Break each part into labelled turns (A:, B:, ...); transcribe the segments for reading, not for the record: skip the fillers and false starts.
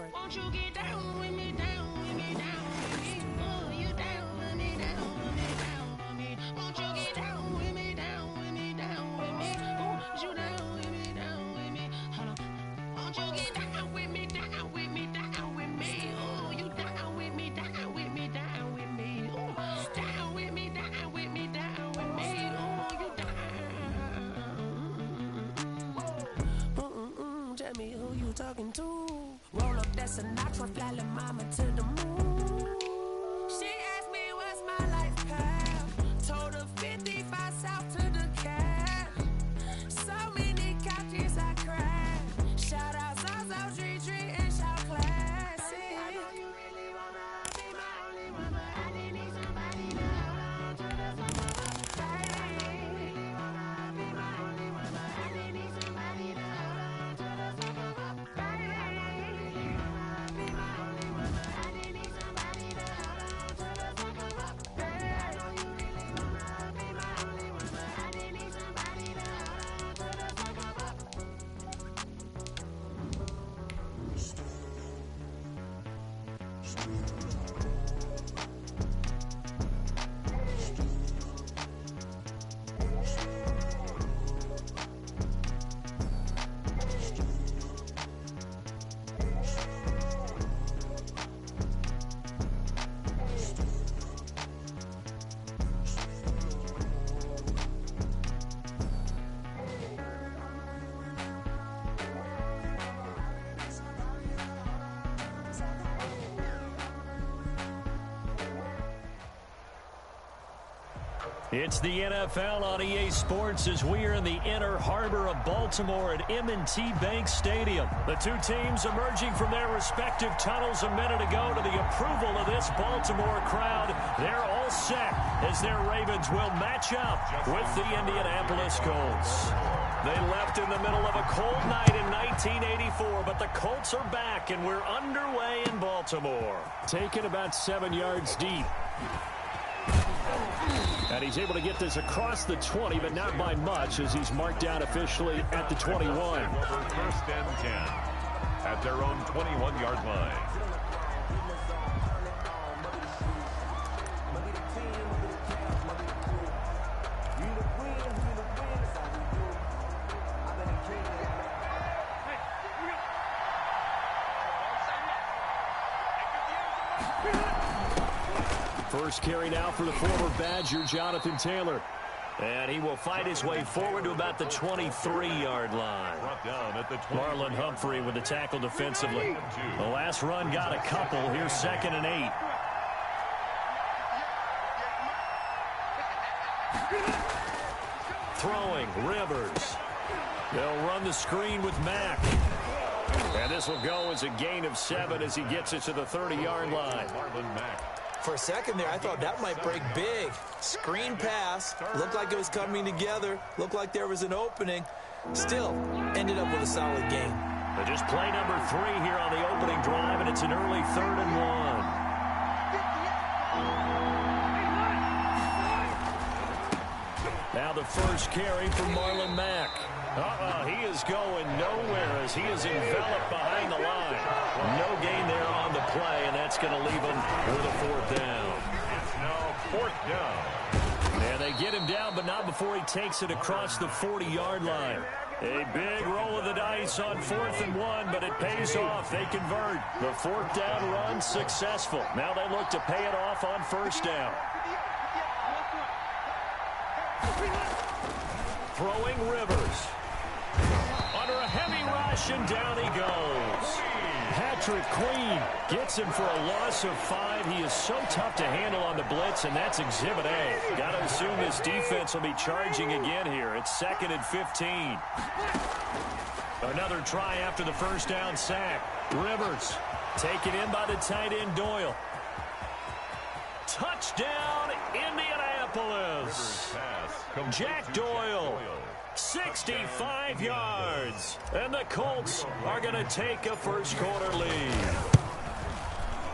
A: it.
B: Won't you get down with me, down with me, down with me? Oh, you down with me, down with me, down with me. Won't you get down with me, down with me, down with me? Oh, you down with me, down with me? Hold on. Won't you get down with me, down with me, down with me? Oh, you down with me, down with me, down with me? Oh, down with me, down with me, down with me? Oh, you down. Tell me who you talking to. Roll up that Sinatra, fly la mama to the moon. She asked me what's my life path. Told her 55 south to the cat. So many couches I crashed. Shout out South Street and shout classy. I know you really wanna be my only one, but I didn't need somebody to hold on to the summer. You really wanna be my only one, but I didn't need somebody to hold on to the summer. I know you really wanna be my only one, but I didn't need somebody to hold on to the summer. I know you really wanna be my only one, but I didn't need somebody to hold on to the summer.
C: It's the NFL on EA Sports as we are in the inner harbor of Baltimore at M&T Bank Stadium. The two teams emerging from their respective tunnels a minute ago to the approval of this Baltimore crowd. They're all set as their Ravens will match up with the Indianapolis Colts. They left in the middle of a cold night in 1984, but the Colts are back and we're underway in Baltimore. Taken about 7 yards deep. And he's able to get this across the 20, but not by much as he's marked down officially at the 21.
D: First and 10 at their own 21-yard line.
C: First carry now for the former Badger, Jonathan Taylor. And he will fight his way forward to about the 23-yard line. Marlon Humphrey with the tackle defensively. The last run got a couple. Here's 2nd and 8. Throwing, Rivers. They'll run the screen with Mack. And this will go as a gain of 7 as he gets it to the 30-yard line.
D: Marlon Mack.
E: For a second there, I thought that might break big. Screen pass. Looked like it was coming together. Looked like there was an opening. Still, ended up with a solid game.
C: But just play number 3 here on the opening drive, and it's an early 3rd and 1. Now the first carry for Marlon Mack. He is going nowhere as he is enveloped behind the line. No gain there on the play, and that's going to leave him with a 4th down.
D: It's now 4th down.
C: And they get him down, but not before he takes it across the 40-yard line. A big roll of the dice on 4th and 1, but it pays off. They convert. The 4th down run successful. Now they look to pay it off on 1st down. Throwing Rivers. Under a heavy rush, and down he goes. Patrick Queen gets him for a loss of 5. He is so tough to handle on the blitz, and that's Exhibit A. Got to assume this defense will be charging again here. It's 2nd and 15. Another try after the first down sack. Rivers taken in by the tight end Doyle. Touchdown, Indianapolis. Jack Doyle. 65 yards. And the Colts are going to take a first-quarter lead.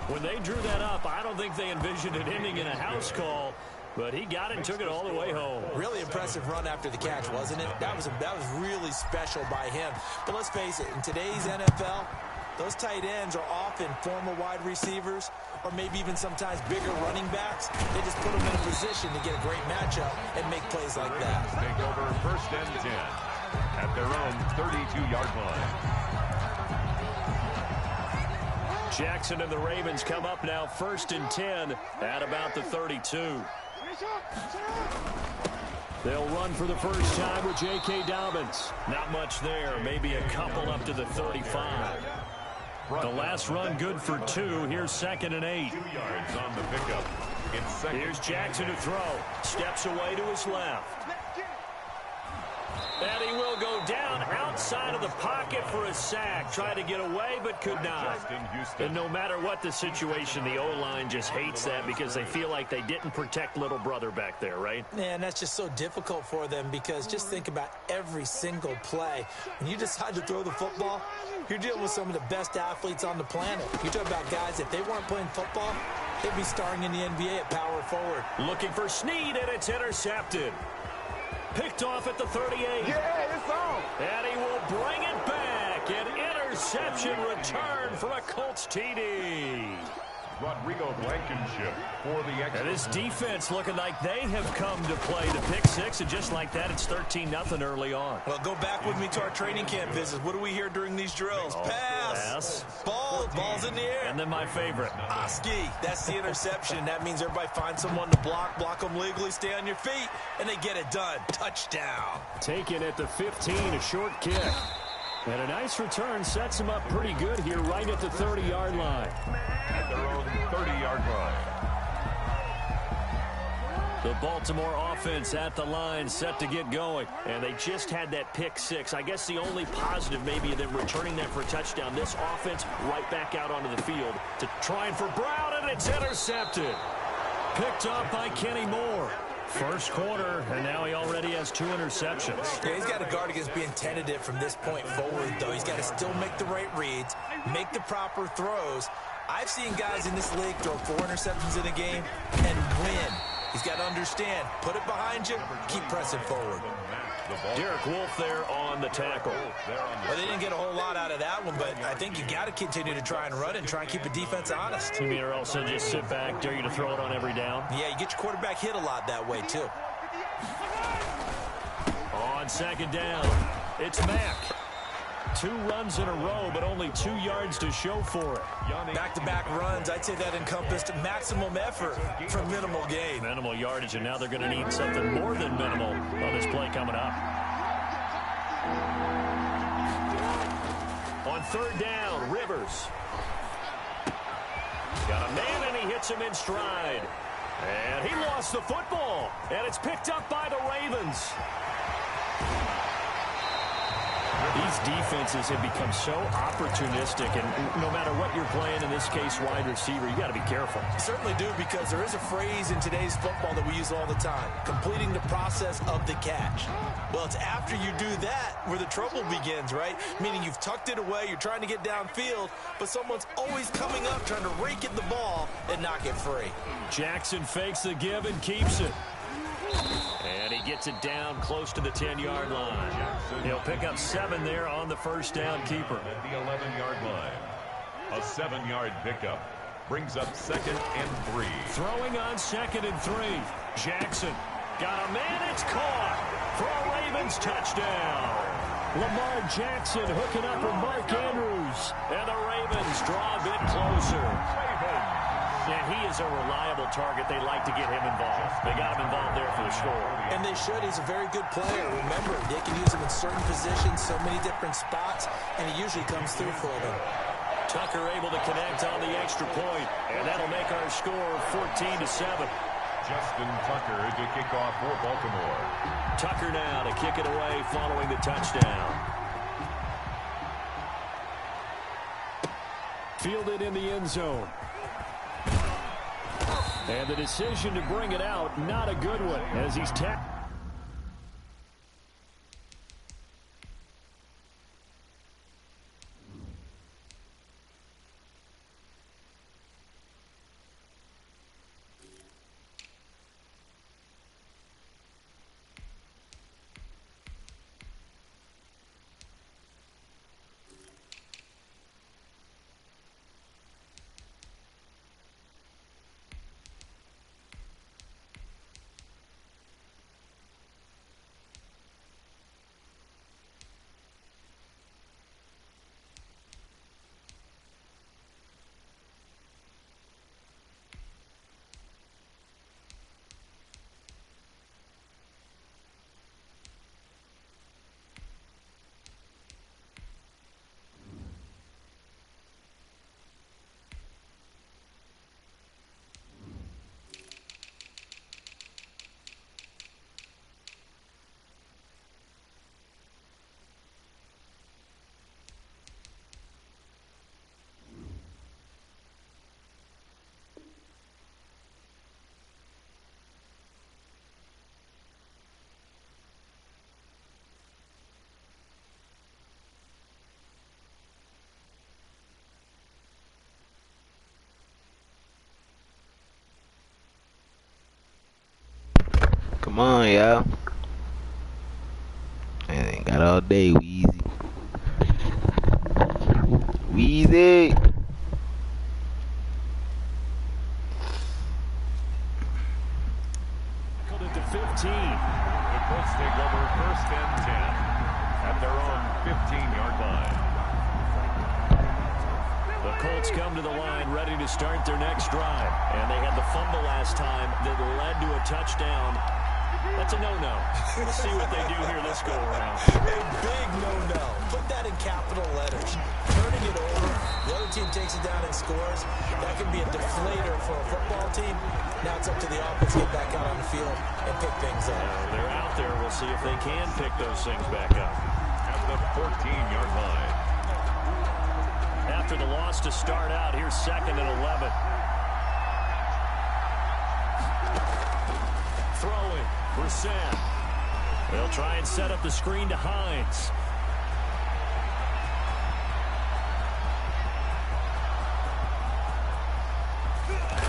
C: When they drew that up, I don't think they envisioned it ending in a house call, but he got it and took it all the way home.
E: Really impressive run after the catch, wasn't it? That was really special by him. But let's face it, in today's NFL, Those tight ends are often former wide receivers or maybe even sometimes bigger running backs. They just put them in a position to get a great matchup and make plays like that.
D: Take over 1st and 10 at their own 32-yard line.
C: Jackson and the Ravens come up now 1st and 10 at about the 32. They'll run for the first time with J.K. Dobbins. Not much there, maybe a couple up to the 35. The last run good for 2. Here's 2nd and 8.
D: 2 yards on the pickup.
C: Here's Jackson to throw. Steps away to his left. And he will go down outside of the pocket for a sack. Tried to get away, but could not. And no matter what the situation, the O-line just hates that because they feel like they didn't protect little brother back there, right?
E: Yeah, and that's just so difficult for them because just think about every single play. When you decide to throw the football, you're dealing with some of the best athletes on the planet. You're talking about guys, if they weren't playing football, they'd be starring in the NBA at power forward.
C: Looking for Snead, and it's intercepted. Picked off at the 38.
D: Yeah, it's on.
C: And he will bring it back. An interception return for a Colts TD.
D: Rodrigo Blankenship for the extra.
C: And his defense looking like they have come to play the pick six, and just like that, it's 13-0 early on.
E: Well, go back with me to our training camp visits. What do we hear during these drills? Pass. Ball's in the air.
C: And then my favorite.
E: Oski. That's the interception. That means everybody finds someone to block them legally, stay on your feet, and they get it done. Touchdown.
C: Taken at the 15, a short kick. And a nice return sets him up pretty good here right at the 30-yard line.
D: At their own 30-yard line.
C: The Baltimore offense at the line, set to get going. And they just had that pick six. I guess the only positive maybe them returning that for a touchdown. This offense right back out onto the field to trying for Brown, and it's intercepted. Picked up by Kenny Moore. First quarter, and now he already has 2 interceptions.
E: Yeah, he's got to guard against being tentative from this point forward, though. He's got to still make the right reads, make the proper throws. I've seen guys in this league throw 4 interceptions in a game and win. He's got to understand, put it behind you, keep pressing forward.
C: Derek Wolfe there on the tackle.
E: Well, they didn't get a whole lot out of that one, but I think you got to continue to try and run and try and keep the defense honest.
C: You mean or else they'll just sit back, dare you to throw it on every down?
E: Yeah, you get your quarterback hit a lot that way, too.
C: On 2nd down, it's Mack. 2 runs in a row, but only 2 yards to show for it.
E: Back-to-back runs, I'd say that encompassed maximum effort for minimal gain.
C: Minimal yardage, and now they're going to need something more than minimal on this play coming up. On 3rd down, Rivers. Got a man, and he hits him in stride. And he lost the football, and it's picked up by the Ravens. These defenses have become so opportunistic, and no matter what you're playing, in this case, wide receiver, you got to be careful.
E: You certainly do, because there is a phrase in today's football that we use all the time, completing the process of the catch. Well, it's after you do that where the trouble begins, right? Meaning you've tucked it away, you're trying to get downfield, but someone's always coming up trying to rake at the ball and knock it free.
C: Jackson fakes the give and keeps it. And he gets it down close to the 10-yard line. He'll pick up 7 there on the first down keeper.
D: At the 11-yard line. A 7-yard pickup brings up 2nd and 3.
C: Throwing on 2nd and 3. Jackson got a man. It's caught for a Ravens touchdown. Lamar Jackson hooking up with Mark Andrews. And the Ravens draw a bit closer. And he is a reliable target. They like to get him involved. They got him involved there for the score.
E: And they should. He's a very good player. Remember, they can use him in certain positions, so many different spots, and he usually comes through for them.
C: Tucker able to connect on the extra point, and that'll make our score 14-7.
D: Justin Tucker to kick off for Baltimore.
C: Tucker now to kick it away following the touchdown. Fielded in the end zone. And the decision to bring it out, not a good one, as he's tapped.
A: Come on, y'all. I ain't got all day, Weezy. Weezy.
C: To 15.
D: The Colts take over 1st and 10 at their own 15-yard line.
C: The Colts come to the line ready to start their next drive. And they had the fumble last time that led to a touchdown. That's a no-no. We'll see what they do here this go-around.
E: A big no-no. Put that in capital letters. Turning it over, the other team takes it down and scores. That can be a deflator for a football team. Now it's up to the offense to get back out on the field and pick things up.
C: They're out there. We'll see if they can pick those things back up.
D: At the 14-yard line.
C: After the loss to start out, here's 2nd and 11. Throwing. Brissett. They'll try and set up the screen to Hines.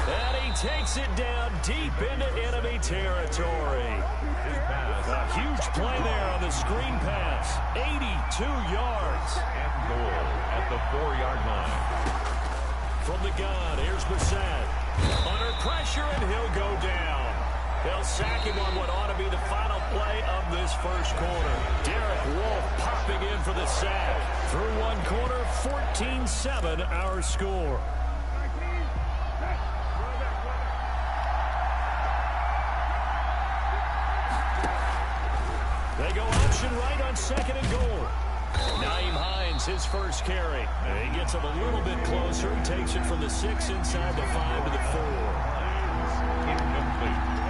C: And he takes it down deep into enemy territory. A huge play there on the screen pass. 82 yards.
D: And goal at the 4-yard line.
C: From the gun, here's Brissett. Under pressure, and he'll go down. They'll sack him on what ought to be the final play of this first quarter. Derek Wolfe popping in for the sack. Through one quarter, 14-7 our score. They go option right on 2nd and goal. Nyheim Hines, his first carry. And he gets him a little bit closer. He takes it from the 6 inside the 5 to the 4.
D: Incomplete.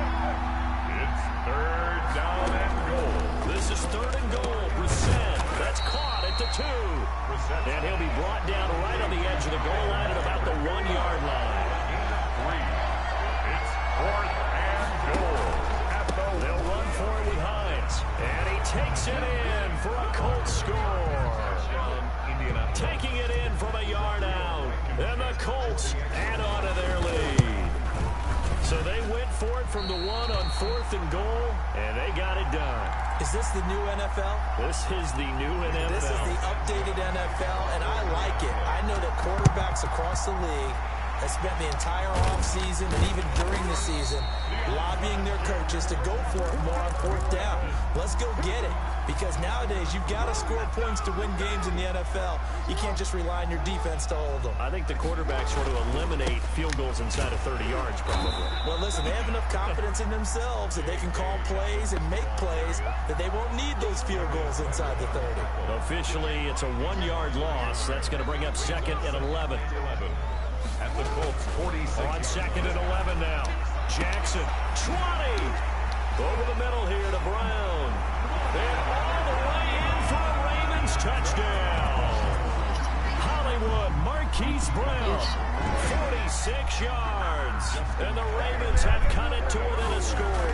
D: It's 3rd down and goal.
C: This is 3rd and goal. Brissett. That's caught at the 2. And he'll be brought down right on the edge of the goal line at about the 1-yard line.
D: 3. It's 4th and goal.
C: They'll run for it with Hines. And he takes it in for a Colts score. Taking it in from a yard out. And the Colts add on to their lead. So they went for it from the 1 on 4th and goal, and they got it done.
E: Is this the new NFL?
C: This is the new NFL.
E: This is the updated NFL, and I like it. I know that quarterbacks across the league have spent the entire offseason and even during the season lobbying their coaches to go for it more on 4th down. Let's go get it. Because nowadays, you've got to score points to win games in the NFL. You can't just rely on your defense to hold them.
C: I think the quarterbacks want to eliminate field goals inside of 30 yards, probably.
E: Well, listen, they have enough confidence in themselves that they can call plays and make plays that they won't need those field goals inside the 30.
C: Officially, it's a 1-yard loss. That's going to bring up 2nd and 11.
D: At the Colts 46.
C: On 2nd and 11 now. Jackson, 20. Over the middle here to Brown. And all the way in for a Ravens touchdown. Hollywood, Marquise Brown, 46 yards. And the Ravens have cut it to within a score.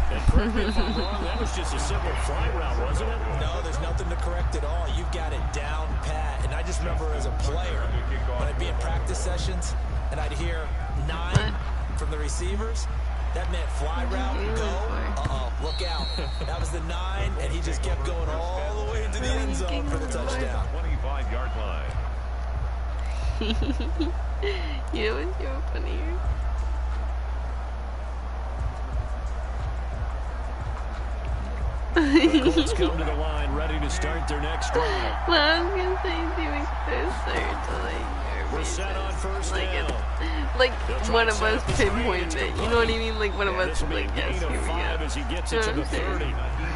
C: And correct me if I'm wrong, that was just a simple fly route, wasn't it?
E: No, there's nothing to correct at all. You've got it down pat. And I just remember as a player, when I'd be in practice sessions, and I'd hear 9 from the receivers, that meant fly route, go, uh-oh, look out. That was the 9, and he just kept going all the way into the end zone for the touchdown.
D: 25-yard line.
F: You know what's so funny?
C: The Colts come to the line, ready to start their next drive.
F: Well, I was gonna say doing closer to
C: We're set on 1st down.
F: like one of us pinpointed it. You know what I mean? Like one of us
C: This will be
F: like,
C: a
F: yes,
C: gain
F: here
C: of
F: we
C: 5
F: go.
C: as he gets it to the 30.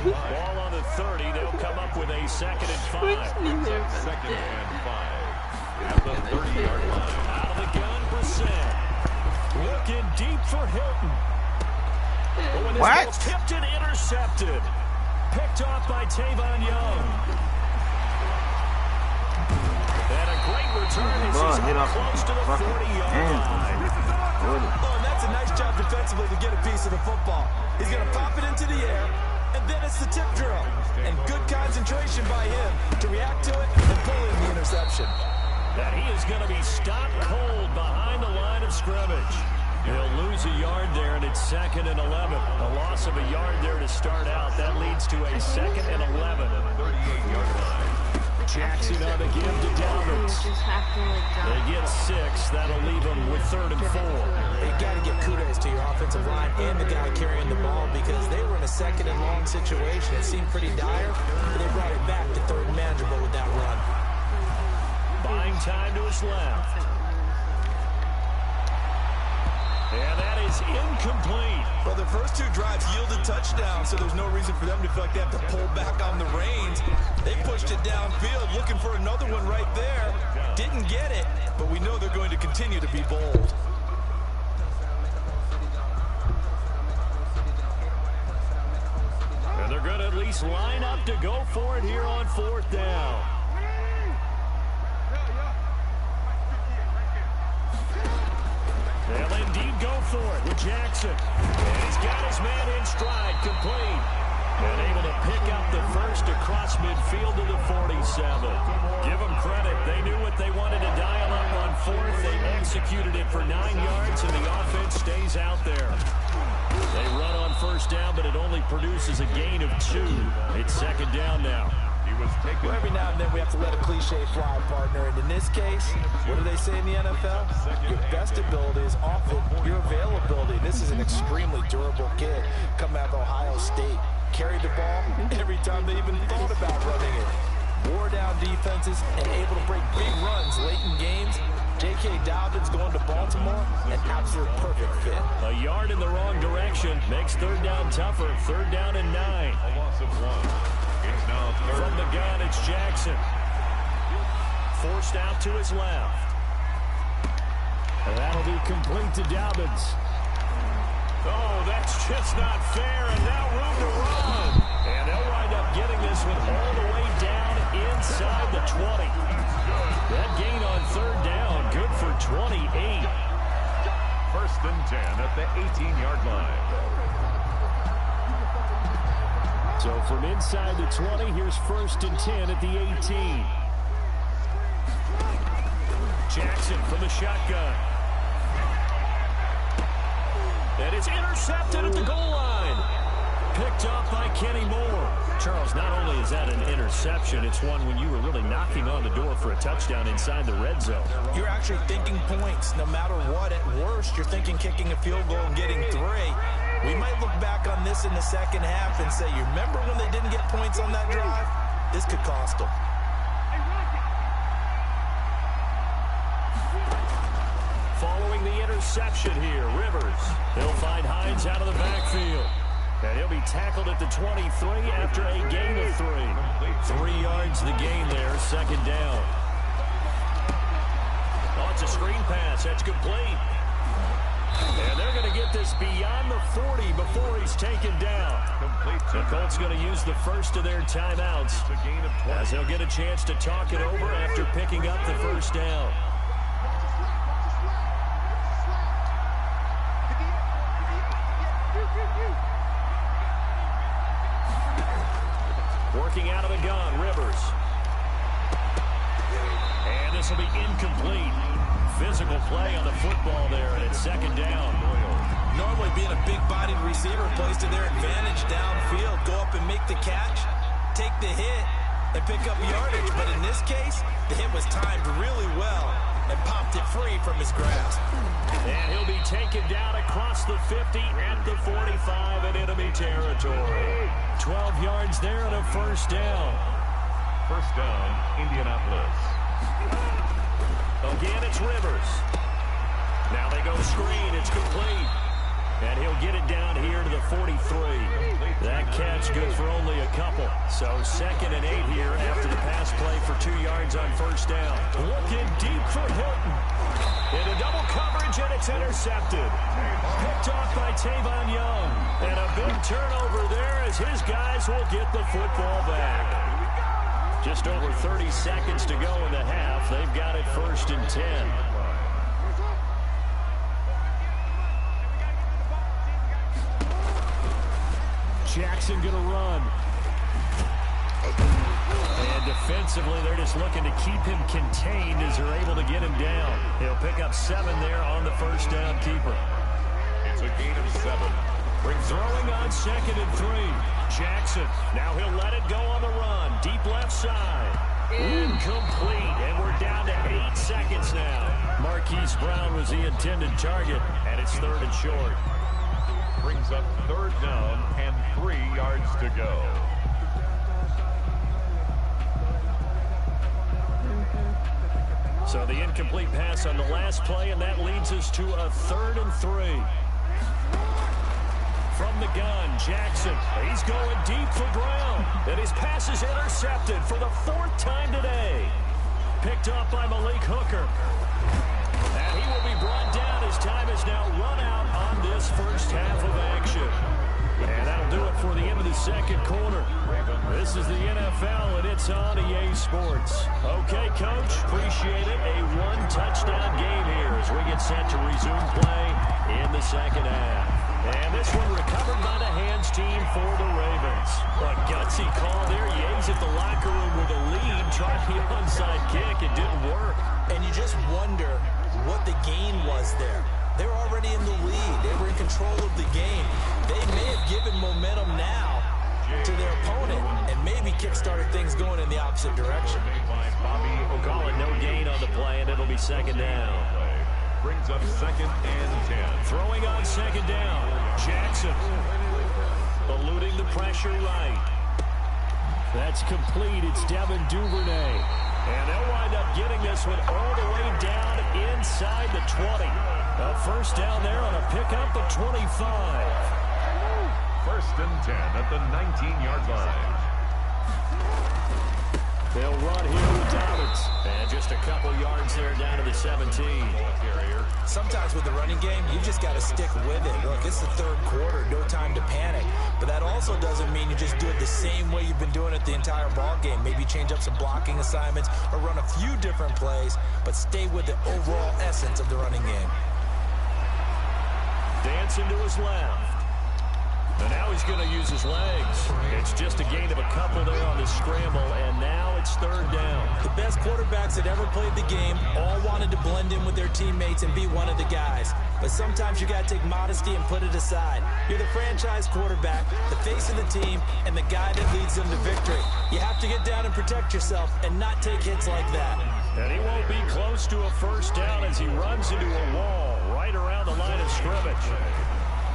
C: Ball on the 30. They'll come up with a 2nd and 5.
F: Which neither of us
D: 2nd
F: did.
D: and 5. At the 30-yard line.
C: Out of the gun, Brissett. Looking deep for Hilton. But when this
A: What?
C: ball's tipped and intercepted. Picked off by Tavon Young. And a great return as
A: Ball
C: he's
A: hit
C: up
A: off
C: close to the
A: fucking
C: 40-yard
A: hand.
C: line.
E: Oh, and that's a nice job defensively to get a piece of the football. He's going to pop it into the air, and then it's the tip drill. And good concentration by him to react to it and pull in the interception.
C: That he is going to be stopped cold behind the line of scrimmage. He'll lose a yard there, and it's 2nd and 11. A loss of a yard there to start out. That leads to a 2nd and 11.
D: 38-yard line.
C: Jackson on the give to Dobbins. They get 6. That'll leave them with 3rd and 4.
E: You got to give kudos to your offensive line and the guy carrying the ball because they were in a 2nd and long situation. It seemed pretty dire, but they brought it back to 3rd and manageable with that run.
C: Buying time to his left. And that is incomplete.
E: Well, their first 2 drives yielded touchdowns, so there's no reason for them to feel like they have to pull back on the reins. They pushed it downfield, looking for another one right there. Didn't get it, but we know they're going to continue to be bold.
C: And they're going to at least line up to go for it here on 4th down. They'll indeed go for it with Jackson. And he's got his man in stride, complete. And able to pick up the first across midfield to the 47. Give them credit. They knew what they wanted to dial up on 4th. They executed it for 9 yards, and the offense stays out there. They run on 1st down, but it only produces a gain of 2. It's 2nd down now.
E: Well, every now and then we have to let a cliche fly, partner. And in this case, what do they say in the NFL? Your best ability is often your availability. This is an extremely durable kid coming out of Ohio State. Carried the ball every time they even thought about running it. Wore down defenses and able to break big runs late in games. J.K. Dobbins going to Baltimore, an absolute perfect fit.
C: A yard in the wrong direction makes 3rd down tougher. 3rd down and 9.
D: A loss of 1. It's now 3rd.
C: From the gun, it's Jackson. Forced out to his left. And that'll be complete to Dobbins. Oh, that's just not fair, and now room to run. And they'll wind up getting this one all the way down inside the 20. That gain on 3rd down, good for 28.
D: 1st and 10 at the 18-yard line.
C: So from inside the 20, here's 1st and 10 at the 18. Jackson from the shotgun. And it's intercepted at the goal line. Picked up by Kenny Moore. Charles, not only is that an interception, it's one when you were really knocking on the door for a touchdown inside the red zone.
E: You're actually thinking points no matter what. At worst, you're thinking kicking a field goal and getting 3. We might look back on this in the 2nd half and say, you remember when they didn't get points on that drive? This could cost them.
C: Following the interception here, Rivers. He'll find Hines out of the backfield. And he'll be tackled at the 23 after a gain of 3. 3 yards the gain there, 2nd down. Oh, it's a screen pass. That's complete. And they're going to get this beyond the 40 before he's taken down. The Colts going to use the first of their timeouts as they'll get a chance to talk it over after picking up the 1st down. Working out of the gun, Rivers. And this will be incomplete. Physical play on the football there, and it's 2nd down.
E: Normally being a big-bodied receiver plays to their advantage downfield. Go up and make the catch, take the hit, and pick up yardage. But in this case, the hit was timed really well and popped it free from his grasp.
C: And he'll be taken down across the 50 at the 45 in enemy territory. 12 yards there and a 1st down.
D: 1st down, Indianapolis.
C: Again, it's Rivers. Now they go screen. It's complete. And he'll get it down here to the 43. That catch good for only a couple. So 2nd and 8 here after the pass play for 2 yards on 1st down. Looking deep for Hilton. Into double coverage, and it's intercepted. Picked off by Tavon Young. And a big turnover there as his guys will get the football back. Just over 30 seconds to go in the half. They've got it 1st and 10. Jackson going to run. And defensively, they're just looking to keep him contained as they're able to get him down. He'll pick up 7 there on the 1st down keeper.
D: It's a gain of 7.
C: Throwing on 2nd and 3. Jackson. Now he'll let it go on the run. Deep left side. Incomplete. And we're down to 8 seconds now. Marquise Brown was the intended target. And it's 3rd and short.
D: Brings up 3rd down and 3 yards to go.
C: So the incomplete pass on the last play, and that leads us to a 3rd and 3. From the gun, Jackson. He's going deep for ground. And his pass is intercepted for the 4th time today. Picked off by Malik Hooker. And he will be brought down. His time is now run out on this first half of action. And that'll do it for the end of the 2nd quarter. This is the NFL, and it's on EA Sports. Okay, Coach, appreciate it. A 1-touchdown game here as we get set to resume play in the 2nd half. And this one recovered by the hands team for the Ravens. A gutsy call there. Yea's at the locker room with a lead. Tried the onside kick. It didn't work.
E: And you just wonder what the gain was there. They're already in the lead. They were in control of the game. They may have given momentum now to their opponent and maybe kick-started things going in the opposite direction.
C: We'll call it no gain on the play, and it'll be 2nd down.
D: Brings up 2nd and 10.
C: Throwing on 2nd down. Jackson eluding the pressure right. That's complete. It's Devin Duvernay. And they'll wind up getting this one all the way down inside the 20. A 1st down there on a pickup of 25.
D: 1st and 10 at the 19-yard line.
C: They'll run here with Dobbins. And just a couple yards there down to the 17.
E: Sometimes with the running game, you just got to stick with it. Look, it's the 3rd quarter, no time to panic. But that also doesn't mean you just do it the same way you've been doing it the entire ball game. Maybe change up some blocking assignments or run a few different plays, but stay with the overall essence of the running game.
C: Dancing to his left. And now he's going to use his legs. It's just a gain of a couple there on the scramble, and now it's 3rd down.
E: The best quarterbacks that ever played the game all wanted to blend in with their teammates and be one of the guys. But sometimes you got to take modesty and put it aside. You're the franchise quarterback, the face of the team, and the guy that leads them to victory. You have to get down and protect yourself and not take hits like that.
C: And he won't be close to a 1st down as he runs into a wall right around the line of scrimmage.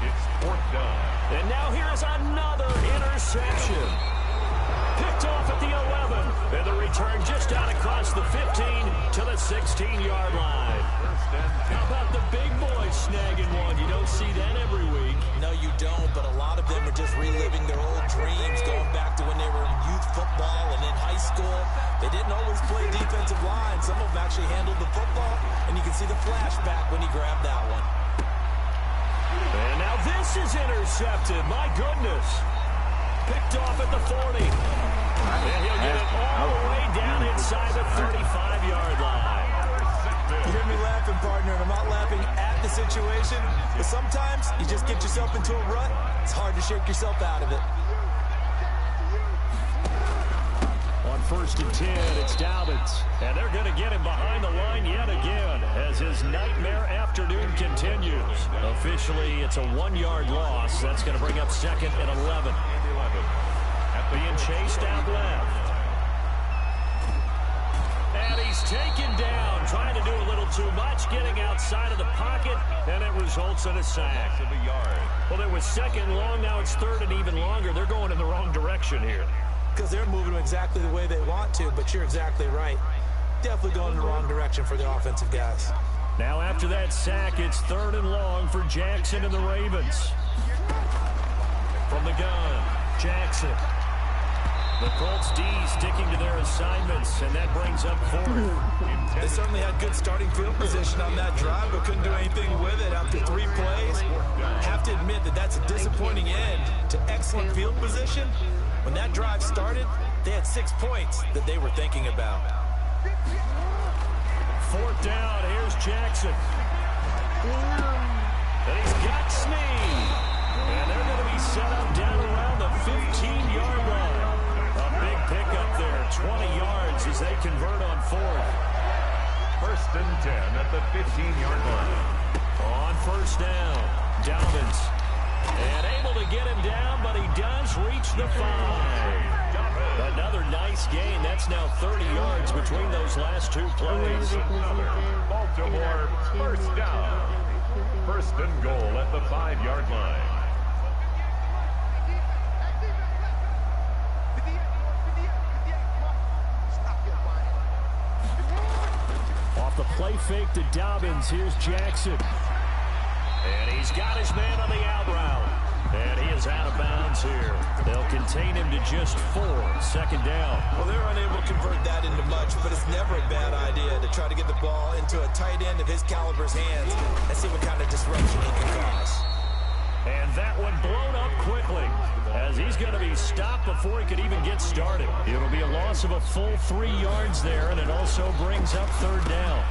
D: It's 4th down.
C: And now here's another interception. Picked off at the 11. And the return just out across the 15 to the 16-yard line. How about the big boys snagging one? You don't see that every week.
E: No, you don't, but a lot of them are just reliving their old dreams, going back to when they were in youth football and in high school. They didn't always play defensive line. Some of them actually handled the football, and you can see the flashback when he grabbed that one.
C: And now this is intercepted. My goodness. Picked off at the 40. And he'll get it all the way down inside the 35-yard line.
E: You hear me laughing, partner, and I'm not laughing at the situation, but sometimes you just get yourself into a rut. It's hard to shake yourself out of it.
C: On 1st and 10, it's Dobbins. And they're going to get him behind the line yet again as his nightmare afternoon continues. Officially, it's a 1-yard loss. That's going to bring up 2nd and 11. Being chased out left. And he's taken down, trying to do a little too much, getting outside of the pocket, and it results in a sack. Well, it was 2nd long, now it's 3rd and even longer. They're going in the wrong direction here.
E: Because they're moving exactly the way they want to, but you're exactly right. Definitely going in the wrong direction for the offensive guys.
C: Now after that sack, it's 3rd and long for Jackson and the Ravens. From the gun, Jackson. The Colts D sticking to their assignments, and that brings up 4th.
E: They certainly had good starting field position on that drive, but couldn't do anything with it after 3 plays. Have to admit that that's a disappointing end to excellent field position. When that drive started, they had 6 points that they were thinking about.
C: 4th down, here's Jackson. And he's got Snead. And they're going to be set up down around the 15-yard line. A big pickup there, 20 yards as they convert on 4th.
D: 1st and 10 at the 15-yard line.
C: On 1st down, Dobbins. And able to get him down, but he does reach the 5. Another nice gain. That's now 30 yards between those last two plays.
D: Baltimore, first down. First and goal at the 5-yard line.
C: Off the play fake to Dobbins. Here's Jackson. And he's got his man on the out route. And he is out of bounds here. They'll contain him to just 4. Second down.
E: Well, they're unable to convert that into much, but it's never a bad idea to try to get the ball into a tight end of his caliber's hands and see what kind of disruption he can cause.
C: And that one blown up quickly as he's going to be stopped before he could even get started. It'll be a loss of a full 3 yards there, and it also brings up third down.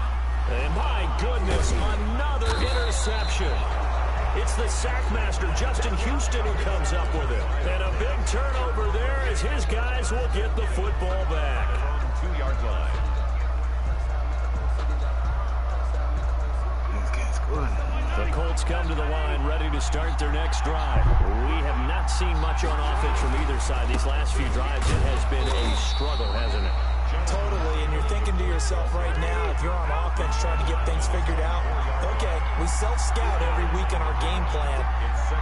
C: And my goodness, another interception. It's the sackmaster, Justin Houston, who comes up with it. And a big turnover there as his guys will get the football back.
D: 2-yard line.
C: The Colts come to the line ready to start their next drive. We have not seen much on offense from either side. These last few drives, it has been a struggle, hasn't it?
E: Totally, and you're thinking to yourself right now, if you're on offense trying to get things figured out, okay, we self-scout every week in our game plan.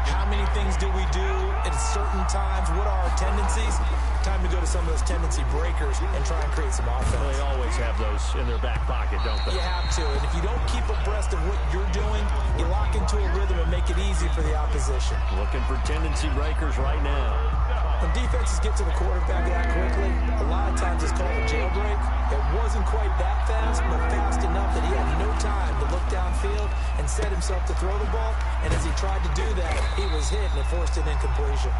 E: How many things do we do at certain times? What are our tendencies? Time to go to some of those tendency breakers and try and create some offense.
C: Well, they always have those in their back pocket, don't they?
E: You have to, and if you don't keep abreast of what you're doing, you lock into a rhythm and make it easy for the opposition.
C: Looking for tendency breakers right now.
E: When defenses get to the quarterback that quickly, a lot of times it's called a jailbreak. It wasn't quite that fast, but fast enough that he had no time to look downfield and set himself to throw the ball. And as he tried to do that, he was hit and it forced an incompletion.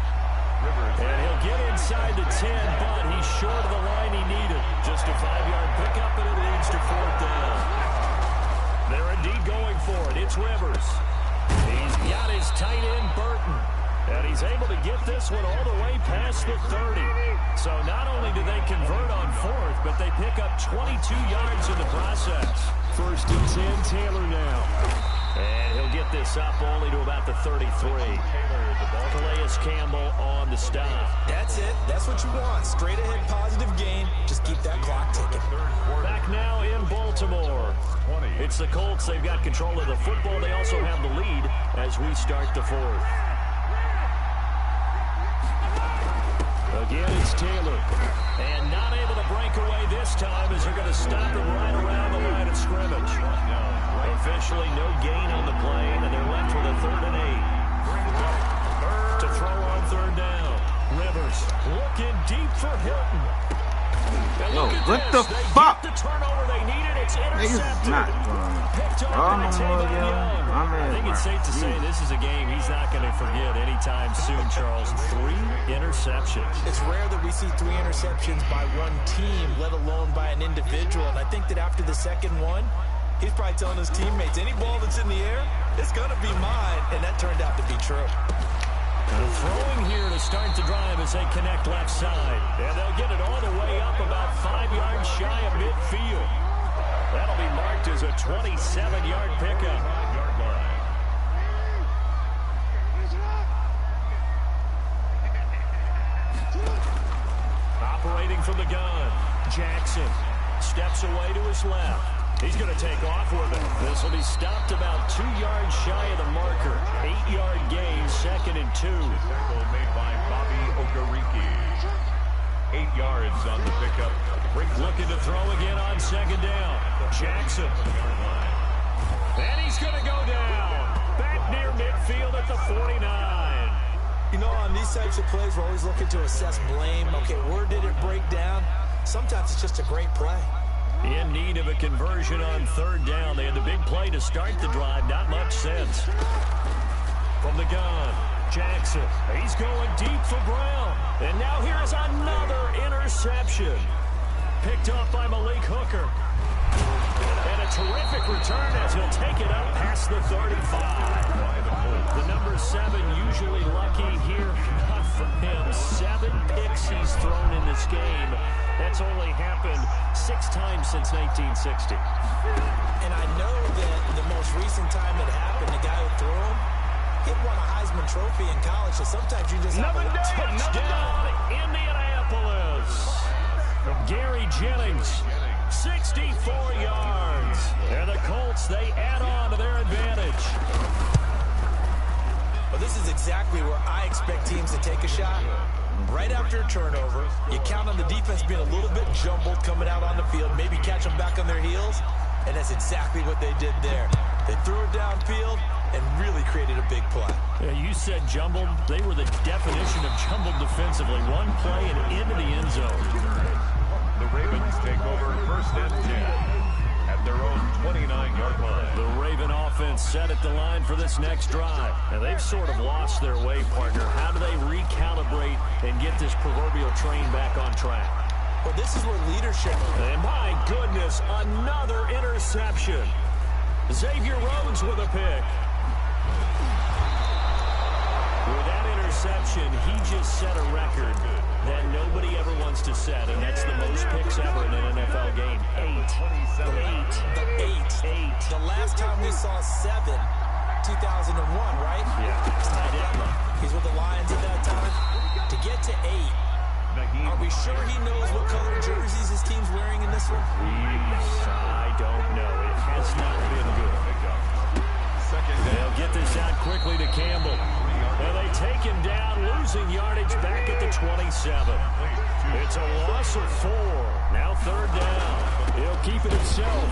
C: And he'll get inside the 10, but he's short of the line he needed. Just a 5-yard pickup, and it leads to fourth down. They're indeed going for it. It's Rivers. He's got his tight end, Burton. And he's able to get this one all the way past the 30. So not only do they convert on fourth, but they pick up 22 yards in the process. First and 10, Taylor now. And he'll get this up only to about the 33. Calais Campbell on the stop.
E: That's it. That's what you want. Straight ahead positive gain. Just keep that clock ticking.
C: Back now in Baltimore. It's the Colts. They've got control of the football. They also have the lead as we start the fourth. Again, it's Taylor. And not able to break away this time as they're going to stop him right around the line of scrimmage. Officially no gain on the play, and they're left with a 3rd and 8. To throw on third down. Rivers looking deep for Hilton.
A: Yo, what the fuck?
C: The turnover they needed. It's intercepted.
A: Not
C: Picked up by Tavon Young. I think it's safe to say this is a game he's not going to forget anytime soon, Charles. 3 interceptions.
E: It's rare that we see 3 interceptions by one team, let alone by an individual. And I think that after the second one, he's probably telling his teammates, any ball that's in the air, it's going to be mine. And that turned out to be true.
C: Throwing here to start the drive as they connect left side. And they'll get it all the way up about 5 yards shy of midfield. That'll be marked as a 27-yard pickup. Operating from the gun, Jackson steps away to his left. He's going to take off with it. This will be stopped about 2 yards shy of the marker. 8-yard gain, 2nd and 2.
D: Tackle made by Bobby Okereke. 8 yards on the pickup.
C: Looking to throw again on second down. Jackson. And he's going to go down. Back near midfield at the 49.
E: You know, on these types of plays, we're always looking to assess blame. Okay, where did it break down? Sometimes it's just a great play.
C: In need of a conversion on third down. They had the big play to start the drive. Not much sense. From the gun, Jackson. He's going deep for Brown. And now here's another interception. Picked off by Malik Hooker. And a terrific return as he'll take it up past the 35. The number 7 usually lucky here. Not for him. 7 picks he's thrown in this game. That's only happened 6 times since 1960.
E: And I know that the most recent time it happened, the guy who threw him, He won a Heisman Trophy in college, so sometimes you just have a
C: touchdown, Indianapolis. From Gary Jennings, 64 yards. And the Colts, they add on to their advantage.
E: Well, this is exactly where I expect teams to take a shot. Right after a turnover, you count on the defense being a little bit jumbled coming out on the field, maybe catch them back on their heels, and that's exactly what they did there. They threw it downfield and really created a big play.
C: Yeah, you said jumbled. They were the definition of jumbled defensively. One play and into the end zone.
D: The Ravens take over 1st and 10 at their own 29-yard line.
C: The Raven offense set at the line for this next drive. And they've sort of lost their way, partner. How do they recalibrate and get this proverbial train back on track?
E: Well, this is where leadership...
C: And my goodness, another interception. Xavier Rhodes with a pick. With that interception, he just set a record that nobody ever wants to set, and that's the most picks ever in an NFL game. 8.
E: The last time we saw 7, 2001, right?
C: Yeah.
E: He's with the Lions at that time. To get to 8, are we sure he knows what color jerseys his team's wearing in this one?
C: I don't know. It has not been good. They'll get this out quickly to Campbell. And they take him down, losing yardage back at the 27. It's a loss of 4. Now 3rd down. He'll keep it himself.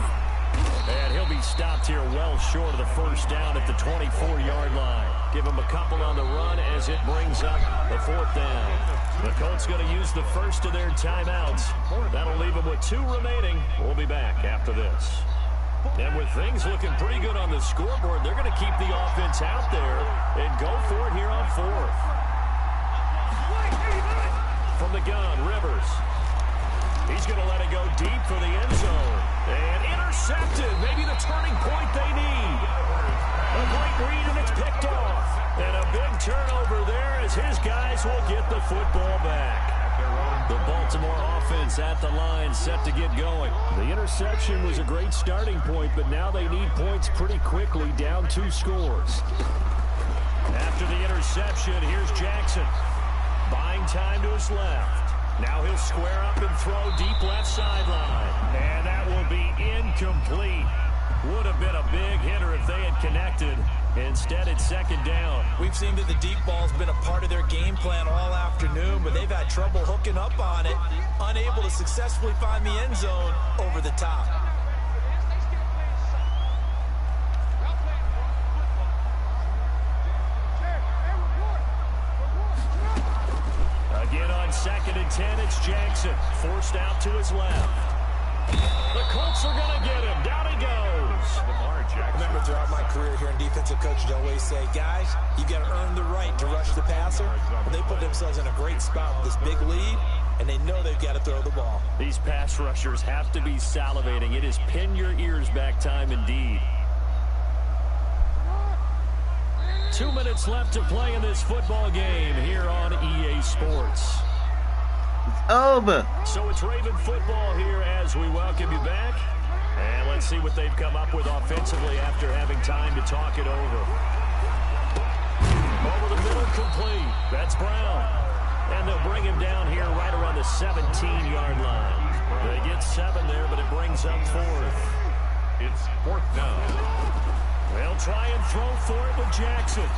C: And he'll be stopped here well short of the 1st down at the 24-yard line. Give him a couple on the run as it brings up the 4th down. The Colts going to use the first of their timeouts. That'll leave them with 2 remaining. We'll be back after this. And with things looking pretty good on the scoreboard, they're going to keep the offense out there and go for it here on 4th. From the gun, Rivers. He's going to let it go deep for the end zone. And intercepted. Maybe the turning point they need. A great read, and it's picked off. And a big turnover there as his guys will get the football back. The Baltimore offense at the line, set to get going. The interception was a great starting point, but now they need points pretty quickly, down 2 scores. After the interception, here's Jackson. Buying time to his left. Now he'll square up and throw deep left sideline. And that will be incomplete. Would have been a big hitter if they had connected. Instead, it's 2nd down.
E: We've seen that the deep ball's been a part of their game plan all afternoon, but they've had trouble hooking up on it, unable to successfully find the end zone over the top.
C: Again on 2nd and 10, it's Jackson. Forced out to his left. The Colts are going to get him. Down he goes.
E: I remember throughout my career here in defensive coaching, I always say, guys, you've got to earn the right to rush the passer. But they put themselves in a great spot with this big lead, and they know they've got to throw the ball.
C: These pass rushers have to be salivating. It is pin your ears back time indeed. 2 minutes left to play in this football game here on EA Sports.
A: It's over.
C: So it's Raven football here as we welcome you back. And let's see what they've come up with offensively after having time to talk it over. Over the middle, complete. That's Brown. And they'll bring him down here right around the 17-yard line. They get 7 there, but it brings up 4th.
D: It's 4th down.
C: They'll try and throw for it with Jackson.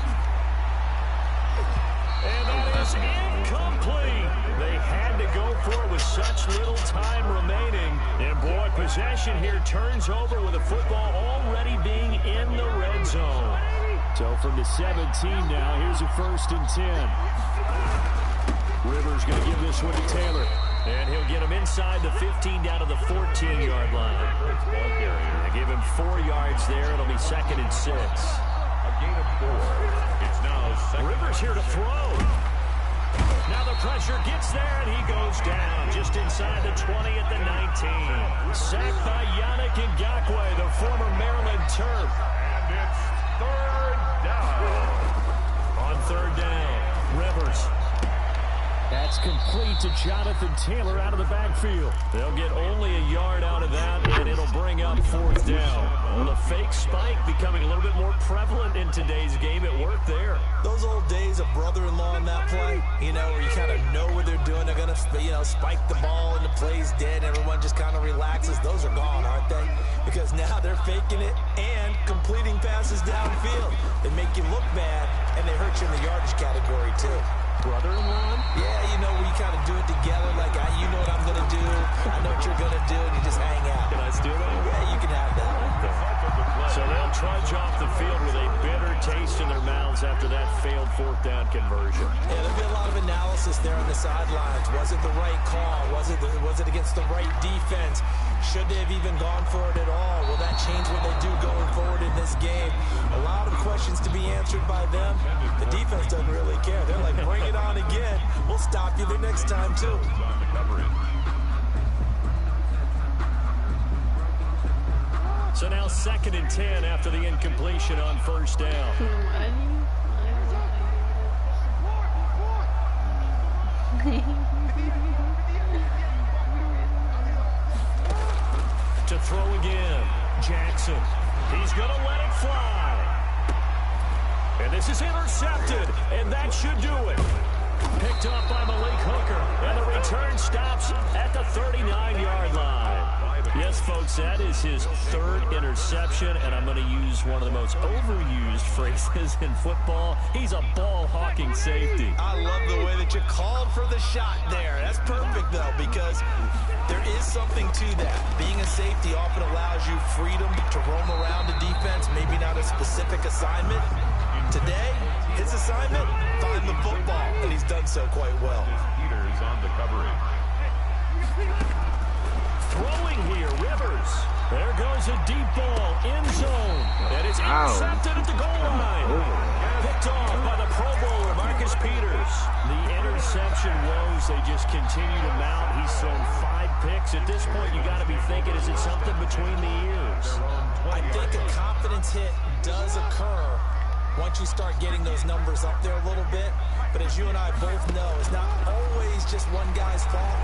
C: And that is incomplete. They had to go for it with such little time remaining. And boy, possession here turns over with the football already being in the red zone. So from the 17 now, here's a 1st and 10. Rivers going to give this one to Taylor. And he'll get him inside the 15 down to the 14-yard line. They give him 4 yards there. It'll be 2nd and 6.
D: A gain of 4. It's now 2nd.
C: Rivers here to throw. Now the pressure gets there, and he goes down just inside the 20 at the 19. Sacked by Yannick Ngakoue, the former Maryland Terp.
D: And it's 3rd down.
C: On 3rd down, Rivers. That's complete to Jonathan Taylor out of the backfield. They'll get only a yard out of that, and it'll bring up 4th down. Well, the fake spike becoming a little bit more prevalent in today's game. It worked there.
E: Those old days of brother-in-law in that play, you know, where you kind of know what they're doing. They're going to, you know, spike the ball and the play's dead. Everyone just kind of relaxes. Those are gone, aren't they? Because now they're faking it and completing passes downfield. They make you look bad, and they hurt you in the yardage category, too.
C: Brother-in-law?
E: Yeah, you know, we kind of do it together, like, you know what I'm going to do, I know what you're going to do, and you just hang out.
C: Can I steal that?
E: Yeah, you can have that.
C: So they'll trudge off the field with a bitter taste in their mouths after that failed 4th down conversion.
E: Yeah, there'll be a lot of analysis there on the sidelines. Was it the right call? Was it against the right defense? Should they have even gone for it at all? Will that change what they do going forward in this game? A lot of questions to be answered by them. The defense doesn't really care. They're like, bring it on again. We'll stop you the next time, too.
C: So now 2nd and 10 after the incompletion on 1st down. To throw again, Jackson. He's going to let it fly. And this is intercepted, and that should do it. Picked up by Malik Hooker, and the return stops at the 39-yard line. Yes, folks, that is his 3rd interception, and I'm going to use one of the most overused phrases in football. He's a ball-hawking safety.
E: I love the way that you called for the shot there. That's perfect, though, because there is something to that. Being a safety often allows you freedom to roam around the defense, maybe not a specific assignment. Today, his assignment, find the football, and he's done so quite well.
D: Peters on the coverage.
C: Throwing here, Rivers. There goes a deep ball, end zone. And it's intercepted at the goal line. Picked off by the Pro Bowler, Marcus Peters. The interception woes, they just continue to mount. He's thrown 5 picks. At this point, you got to be thinking, is it something between the ears?
E: I think a confidence hit does occur once you start getting those numbers up there a little bit. But as you and I both know, it's not always just one guy's fault.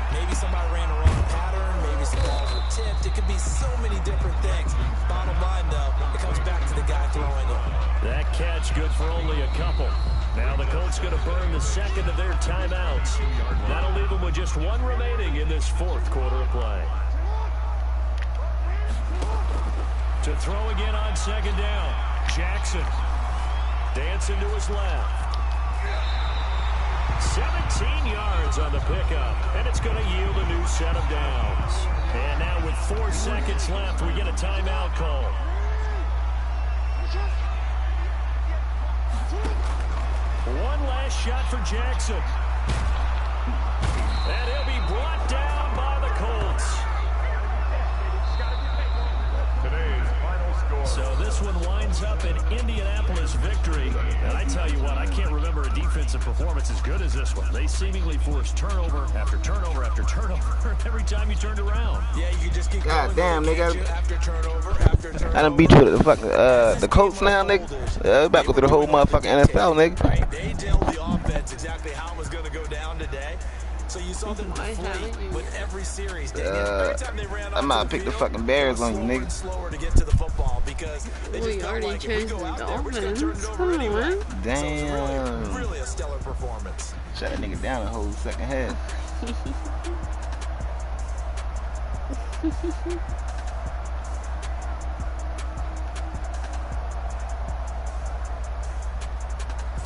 E: Maybe somebody ran a wrong pattern. Maybe some balls were tipped. It could be so many different things. Bottom line, though, it comes back to the guy throwing it.
C: That catch good for only a couple. Now the Colts going to burn the 2nd of their timeouts. That'll leave them with just 1 remaining in this 4th quarter of play. To throw again on 2nd down. Jackson dancing to his left. 17 yards on the pickup, and it's going to yield a new set of downs. And now with 4 seconds left, we get a timeout call. One last shot for Jackson. And he'll be brought down by the Colts.
D: Today's final score.
C: So this one winds up an Indianapolis victory. And I tell you what, I can't remember a defensive performance as good as this one. They seemingly forced turnover after turnover after turnover every time you turned around.
E: Yeah, you just keep
A: God damn, nigga.
E: After turnover, after turnover.
A: I done beat you with the fucking the Colts now, nigga. About to go through the whole motherfucking NFL, nigga.
E: Right, they dealt the offense exactly how it was going to go down today. So you saw them deflate with every series. Every time they ran
A: I'm about to pick the fucking Bears on you, nigga.
E: Slower to get to the football because they
F: We
E: just felt
F: already
E: like if we
F: chose
E: go
F: the
E: out there, we're just going to turn it
F: Dolphins.
E: over anyway.
A: Damn.
E: So it was really a stellar performance.
A: Shut that nigga down the whole second half.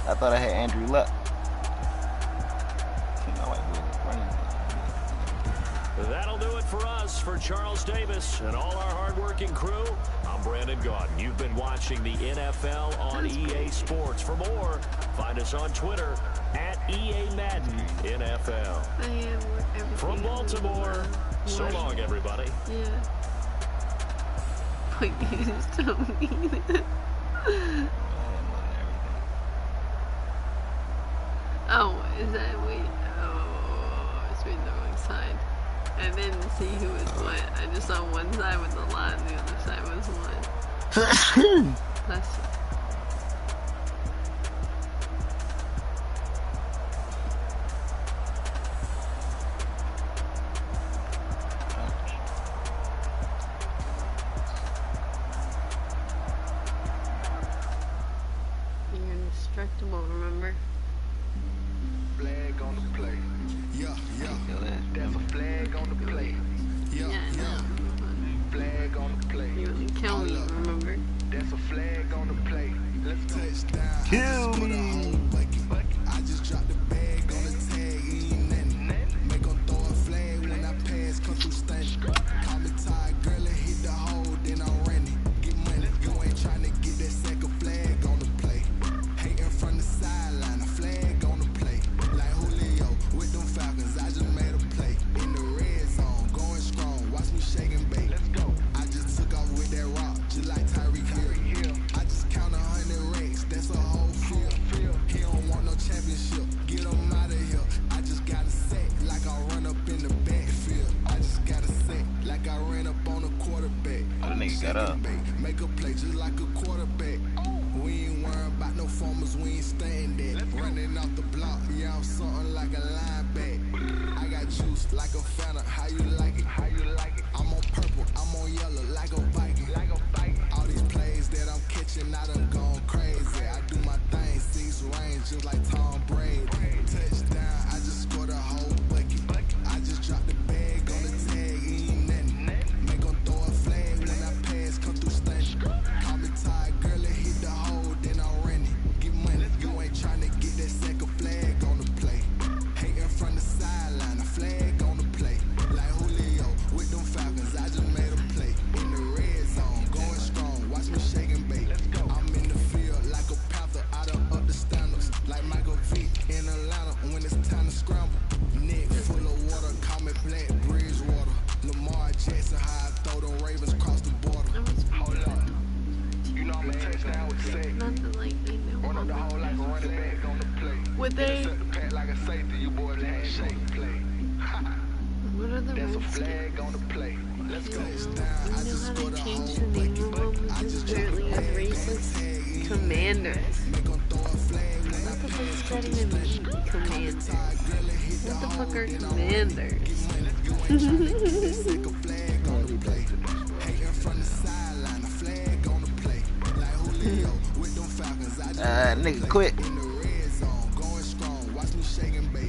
A: I thought I had Andrew Luck.
C: That'll do it for us. For Charles Davis and all our hardworking crew, I'm Brandon Gaudin. You've been watching the NFL on EA Sports. For more, find us on Twitter at EA Madden NFL.
F: I am everything.
C: From Baltimore, so long, everybody.
F: Yeah. Like, you just told me that. Oh, is that, wait, oh, I was reading the wrong side. I didn't see who was what. I just saw one side with a lot and the other side was one. That's
A: Shut up.
B: Make a play just like a quarterback. We ain't worried about no formers, we ain't staying there. Running off the block, yeah, I'm something like a linebacker. I got juice like a Fanta, how you like it? How you like it? I'm on purple, I'm on yellow like a Viking. Like a Viking. All these plays that I'm catching, I done gone crazy. I do my thing, 6 range just like Tom Brady. Touchdown, I just scored a whole bucket. I just dropped the bag on the tag, ain't nothing. Make 'em throw a flag when I pass, come through stunning. Call me tired, girl, it hit the hole, then I ran it. Get money, you ain't tryna get that second flag on the play. Hating from the sideline, a flag on the play. Like Julio with them Falcons, I just made a play. In the red zone, going strong, watch me shake and bake. I'm in the field like a panther, I done up the standards. Like Michael Vick in Atlanta when it's time to scramble. Neck full of water, call me Black Bridgewater. Lamar Jackson, how I throw them Ravens across the border. Hold up. You know I'm a touchdown with the
F: Not the lightning.
B: run up the hole like a running back on the play.
F: Would they?
B: Set the pack like a safety, you boys ain't shake play.
F: What are the
B: That's a
F: Redskins?
B: flag on the play. Let's go.
F: You know how they changed the name of them apparently as racist? Commanders. What the fuck does that even mean? Commanders. What the fuck are commanders?
A: Nigga, quit.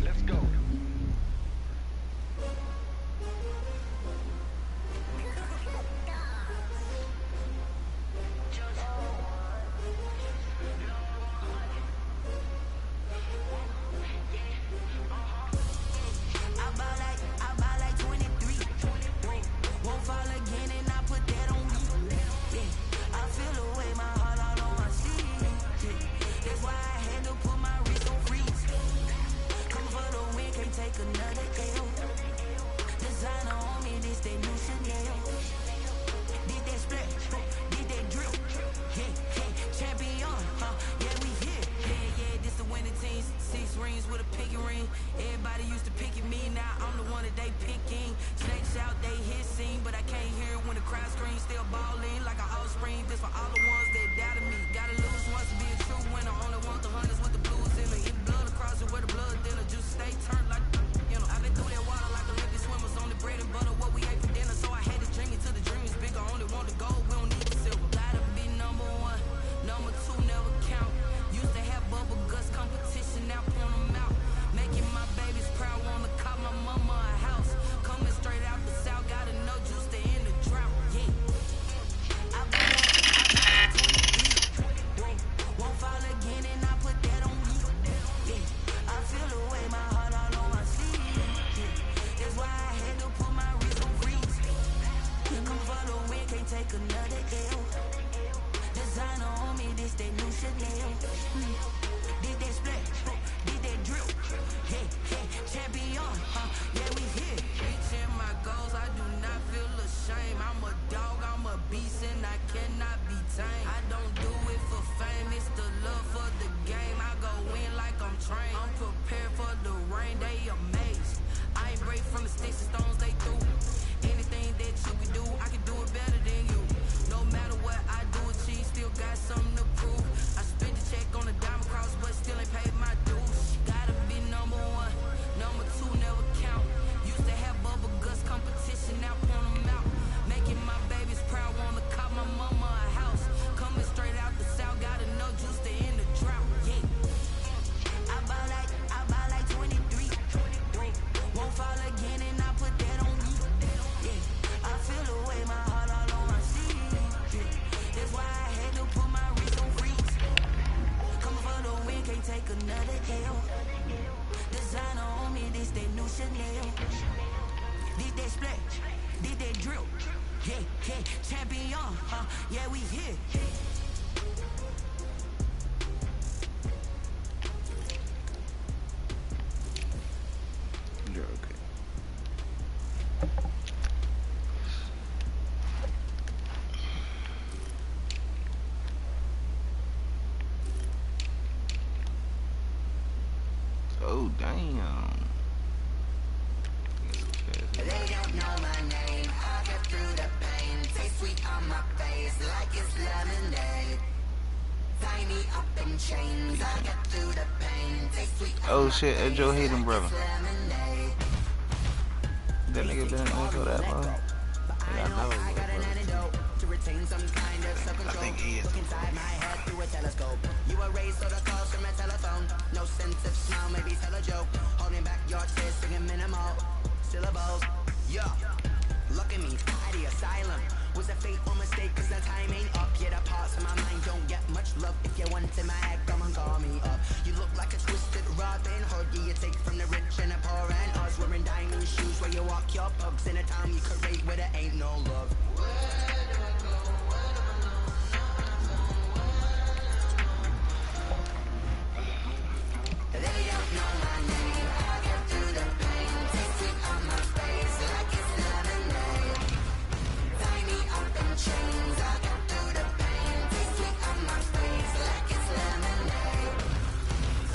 B: Let's go.
G: I buy like 23. Won't fall again and I put that on me. Yeah, I feel away my heart all on my sleeve. Yeah, that's why I had to put my wrist on freeze. Come for the win, can't take another L. Designer on me, this that new Chanel. Did that split, did that drill. Yeah, yeah, champion, yeah, we here. Yeah, this the winning team. 6 rings with a pinky ring. Everybody used to picking me, now I'm the one that they picking. Snakes out, they hit scene, but I can't hear it when the crowd screams. Still balling like an offspring. This for all the ones that doubted me. Gotta lose once to be a true winner. Only want the hunters with the blues in it. Hit blood across it where the blood thinner. Juice stay turned like, you know. I've been through that water like Olympic swimmers. Only bread and butter, what we ate for dinner. So I had to dream it till the dream is bigger. Only want the gold, we don't need the silver. Gotta be number 1, number 2 never count. Used to have bubble guts competition, now point them out. Making my babies proud, wanna call my mama a house. Coming straight out the south, gotta know juice to end the drought. Yeah, I buy like 23. Won't fall again and I put that on me. Yeah, I feel away my heart all on my sleeve. Yeah, that's why I had to put my wrist on freeze. Come for the win, can't take another L. Designer on me, this that new Chanel. Did that split, did that drill. Yeah, yeah, champion, yeah, we here. Reaching my goals, I do not feel ashamed. I'm a dog, I'm a beast, and I cannot be tamed. I don't do it for fame, it's the love for the game. I go in like I'm trained. I'm prepared for the rain, they amazed. I ain't break from the sticks and stones they threw. Anything that you can do, I can do it better than you. No matter what I do, achieve, still got something to prove. I spent the check on a diamond cross, but still ain't paid my dues. Gotta be number 1, number 2 never count. Used to have bubble guts competition, now point them out. Making my babies proud, wanna call my mama a house. Coming straight out the south, gotta know juice to end the drought. Yeah, I buy like 23. Won't fall again and I put that on me. Yeah, I feel away my heart all on my sleeve. Yeah, that's why I had to put my wrist on freeze. Come for the win, can't take another L. Designer on me, this that new Chanel. Did that split, did that drill. Yeah, yeah, champion, yeah, we here.
A: You're okay. Oh, damn.
G: They don't know my name. I get through the pain. Taste sweet on my face. face like it's lemonade. Tie me up in chains, I'll get through the pain. Taste sweet on
A: Oh
G: my
A: shit, that Joe
G: face
A: Hayden
G: like
A: brother.
G: it's lemonade.
A: That nigga been in there for that long.
G: But I know I got an antidote to retain some kind of self-control.
A: I think he is.
G: Look inside my head through a telescope. You erase all the calls from a telephone. No sense of smile, maybe tell a joke. Holding back your tears, singing minimal syllables. Yeah, look at me, at the asylum. Was a fateful mistake, cause the time ain't up yet. The parts of my mind don't get much love. If you want in my head, come and call me up. You look like a twisted Robin Hood. You take from the rich and the poor and us. Wearing diamond shoes where you walk your pugs in a town you create where there ain't no love. They don't know my name. I get through the pain. Taste sweet on my face like it's lemonade. Tie me up in chains. I get through the pain. Taste sweet on my face like it's lemonade.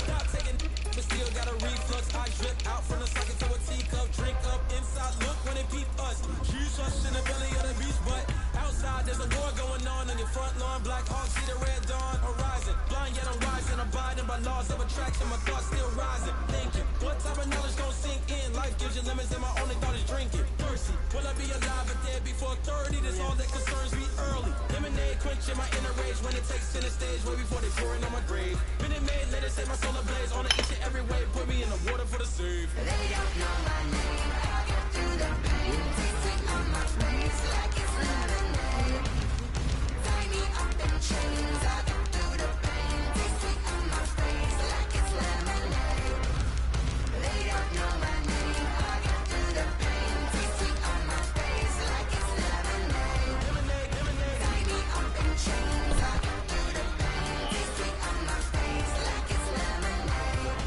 B: Stop taking, but still got a reflux. I drip out from the socket to a teacup. Drink up inside, look when it peep us. Huge us in the belly of the beach, but outside there's a war going on your front lawn. Black Hawk, see the red dawn horizon. Blind yet I'm rising, abiding by laws of attraction. My thoughts still rising. Thinking, what type of knowledge gon' sink in? Life gives you lemons, and my only thought is drinking. Thirsty, will I be alive or dead before 30? That's all that concerns me early. Lemonade quenching my inner rage when it takes center stage. Way before they pouring on my grave. Minute Maid, let it set my soul ablaze. On each and every way, put me in the water for the save.
G: They don't know my name. I get through the pain. Taste sweet on my face like it's lemonade. Tie me up in chains. I get through the pain. Taste sweet on my face like it's lemonade. They don't know my name. I get through the pain. Taste sweet on my face like it's lemonade. Tie me up in chains. I get through the pain. Taste sweet on my face like it's lemonade.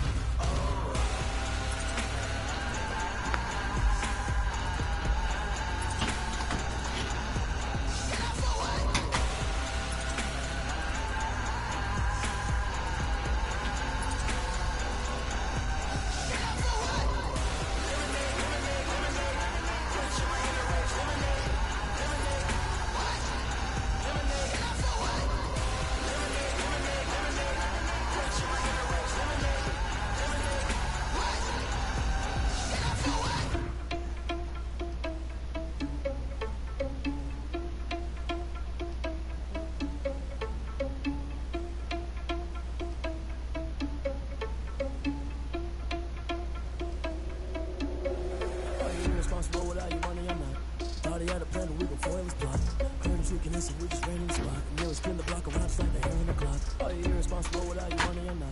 B: Are you irresponsible without your money? I'm not. Thought he had a plan, but we before it was plot. Heard him tweaking this and we just ran in the spot. And then we spin the block around just like the hair in the clock. Are you irresponsible without your money? I'm not.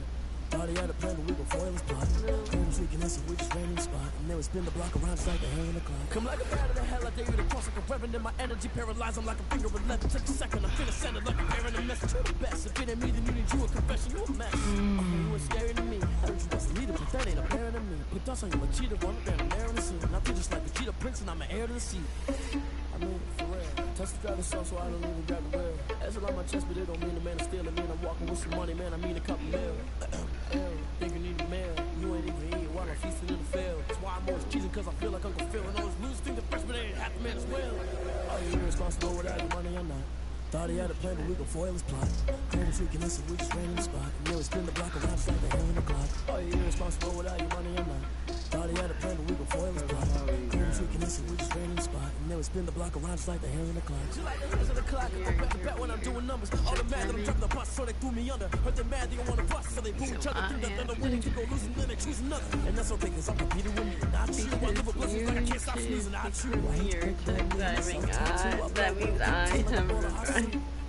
B: Thought he had a plan, but we before it was plot. Heard him tweaking this and we just ran in the spot. And then we spin the block around just like the hair in the clock. Come like a bat of the hell, I dare you to cross like a reverend. And my energy paralyzed, I'm like a finger 11. Take a second, I'm finna send it like a bear in a message. You're the best. If it ain't me, then you need you a confession. You a mess. You was scary to me. Heard you was a leader, but that ain't apparent to me. Put dust on you, a cheetah, one up there, a mayor in the scene. I feel just like a cheetah prince, and I'm an heir to the sea. I mean, for real. Touch the driver's soft, so I don't even grab the wheel. That's on my chest, but it don't mean the man is stealing. Man, I'm walking with some money, man. I mean a couple mil. Think you need a mail. You ain't even eating while I'm feasting in the field. That's why I'm always cheesing, cause I feel like Uncle Phil. And always lose things the freshman ain't half the man as well. Are you irresponsible without your money? I'm not. Thought he had a plan, but we gon' foil his plot. Heard him tweaking this and we just ran in the spot. And then we spin the block around just like the hair in the clock. Are you irresponsible without your money? I'm not. Thought he had a plan, but we gon' foil his plot. Heard him tweaking this and we just ran in the spot. And then we spin the block around just like the hair in the clock. Just like the hairs of the clock. I'm back to back when I'm doing numbers. All the mad that I'm dropping the bus, so they threw me under. Heard they mad, they don't wanna bust, so they boom each other through the thunder. Winning to go losing, then they choose another. And that's okay, cause I'm competing with me. And I cheat, I live with blessings like I can't stop sneezing. I cheat.
F: That means I have a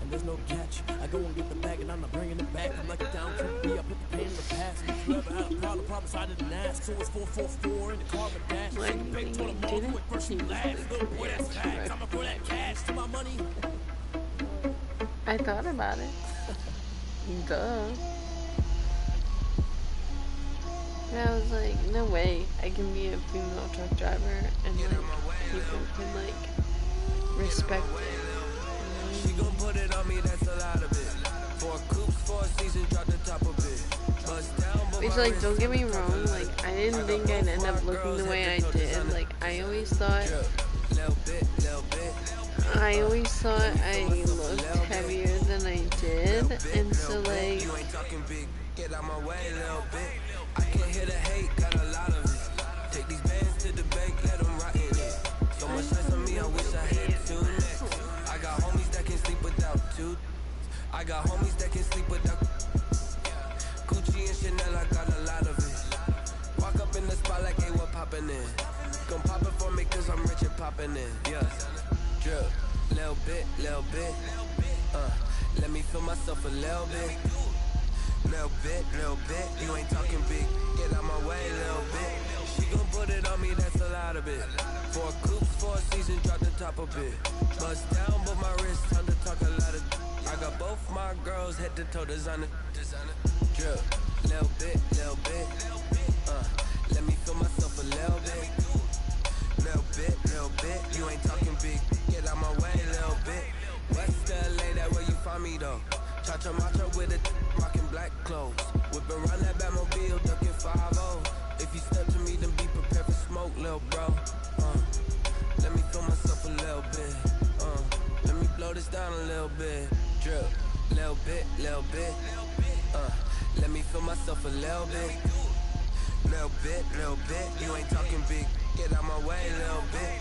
B: And there's no catch. I go and get the bag and I'm not bringing it back. I'm like a down trip B, I put the pain in the past. Whoever had a problem, promise I didn't ask. So it's 444 in the car with dash. Shake the paper, told them all quick, first you last. Little boy, that's facts. I'ma throw that cash to my money.
F: I thought about it. Duh. And I was like, no way I can be a female truck driver and like people can like respect it.
B: She gon' put it on me, that's a lot of it. 4 coops, 4 seasons, drop the top of it. Bust down, but
F: Which, like, don't get me wrong, like, I didn't think I'd end up looking the way I did. Like, I always thought I always thought I looked heavier than I did, and so like.
G: You ain't talking big, get out my way, little bit. I can't hear the hate, got a lot of it. Take these bands to the bank, let them rot in it. So much ice on me, I wish I had two necks. I got homies that can sleep without two. I got homies that can sleep without Gucci and Chanel, I got a lot of it. Walk up in the spot like, hey, what poppin' in? Gon' pop it for me cause I'm rich and poppin' in. Yeah, drip, little bit, let me feel myself a little bit. Little bit, you ain't talking big, get out my way, little bit. She gon' put it on me, that's a lot of it. 4 coops, 4 seasons, drop the top a bit. Bust down, but my wrist, time to talk a lot of. I got both my girls head to toe designer. Drip, little bit, let me feel myself a little bit. Little bit, you ain't talking big, get out my way, little bit. West LA, that where you find me though. Cha-cha macha with a rockin' black clothes. Whippin' around that Batmobile, duckin' 5-0. If you step to me, then be prepared for smoke, lil' bro. Let me feel myself a little bit. Let me blow this down a little bit. Drip, little bit. Let me feel myself a little bit. Little bit. You ain't talking big. Get out my way, little bit.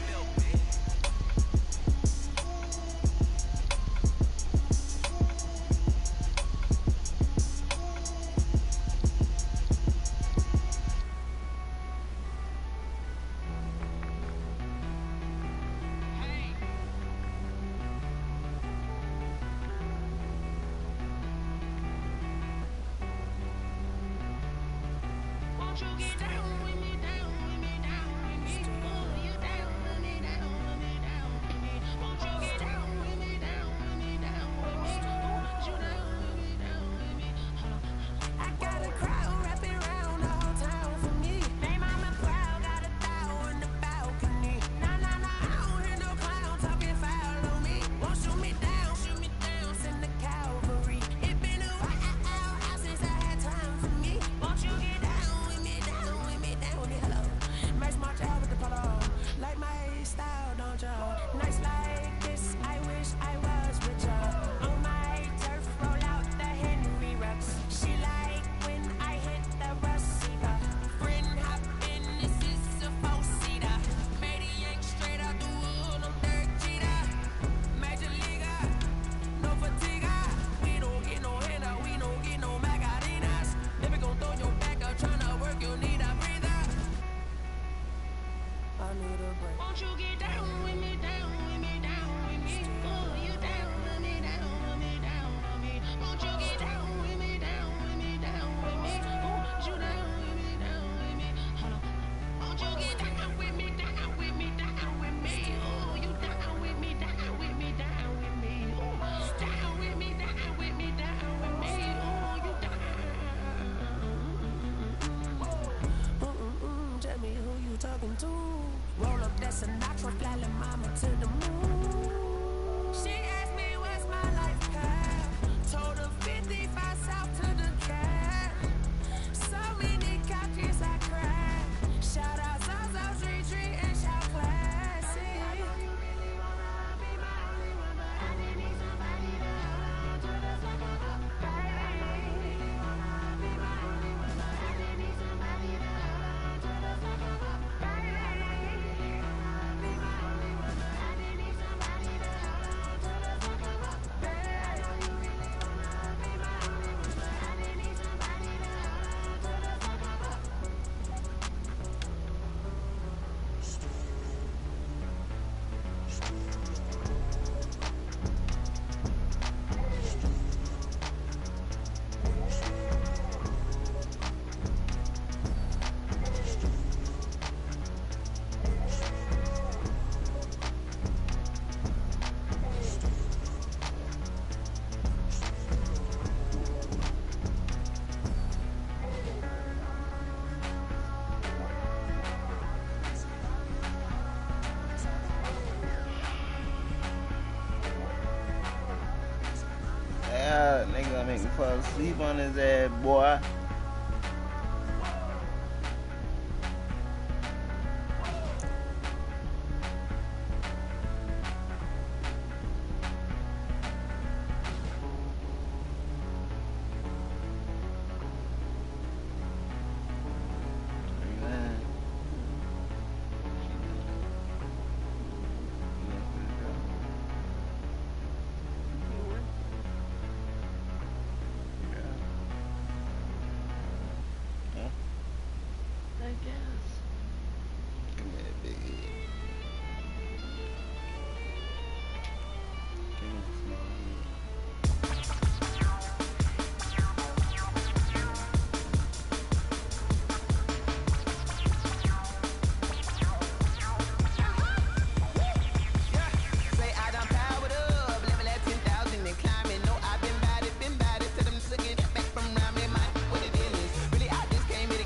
A: Nigga gonna make me fall asleep on his ass, boy.
F: guess.
A: Come here, biggie. Give me a small head.
G: Say I done powered up, level at 10,000 and climbing. No, I've been bad it, till them looking back from around me. My what it is, really I just came here to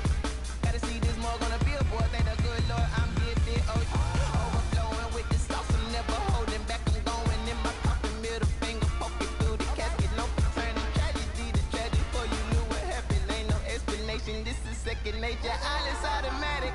G: gotta see this more gonna be a boy. Thank the good Lord, I'm getting overflowing with the sauce. I'm never holding back. I'm going in my coffin, middle finger poking through the casket. No turning tragedy to tragedy. Before you knew what happened, ain't no explanation. This is second nature. All is automatic.